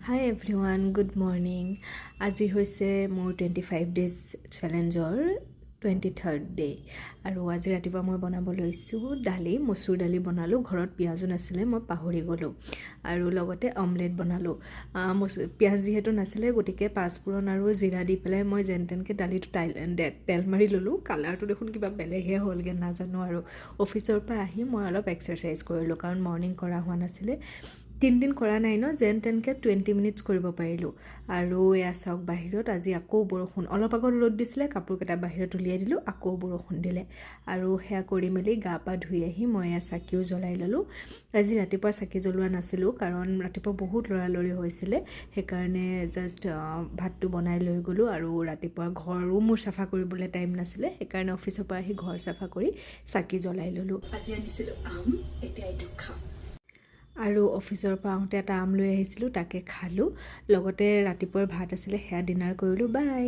Hi everyone, good morning. আজি হৈছে মোৰ 25 days চেলেঞ্জৰ 23rd ডে আৰু আজি ৰাতিপুৱা মই বনাব লৈছোঁ দালি, মচুৰ দালি বনালোঁ। ঘৰত পিয়াজো নাছিলে, মই পাহৰি গ'লোঁ আৰু লগতে অমলেট বনালোঁ। পিয়াজ যিহেতু নাছিলে গতিকে পাঁচফোৰণ আৰু জিৰা দি পেলাই মই যেন তেনকৈ দালিটো তেল মাৰি ল'লোঁ। কালাৰটো দেখোন কিবা বেলেগহে হ'লগৈ নাজানো আৰু। অফিচৰ পৰা আহি মই অলপ এক্সাৰচাইজ কৰিলোঁ কাৰণ মৰ্ণিং কৰা হোৱা নাছিলে। 3 দিন কৰা নাই ন, যেন তেনকৈ 20 মিনিটছ কৰিব পাৰিলোঁ। আৰু এয়া চাওক বাহিৰত আজি আকৌ বৰষুণ। অলপ আগত ৰ'দ দিছিলে, কাপোৰকেইটা বাহিৰত উলিয়াই দিলোঁ, আকৌ বৰষুণ দিলে। আৰু সেয়া কৰি মেলি গা পা ধুই আহি মই এয়া চাকিও জ্বলাই ল'লোঁ। আজি ৰাতিপুৱা চাকি জ্বলোৱা নাছিলোঁ কাৰণ ৰাতিপুৱা বহুত লৰালৰি হৈছিলে, সেইকাৰণে জাষ্ট ভাতটো বনাই লৈ গ'লোঁ। আৰু ৰাতিপুৱা ঘৰো মোৰ চাফা কৰিবলৈ টাইম নাছিলে, সেইকাৰণে অফিচৰ পৰা আহি ঘৰ চাফা কৰি চাকি জ্বলাই ল'লোঁ। আজি আনিছিলোঁ আম, এতিয়া এইটো খাম। আৰু অফিচৰ পৰা আহোঁতে এটা আম লৈ আহিছিলোঁ, তাকে খালোঁ। লগতে ৰাতিপুৱাৰ ভাত আছিলে, সেয়া ডিনাৰ কৰিলোঁ। বাই।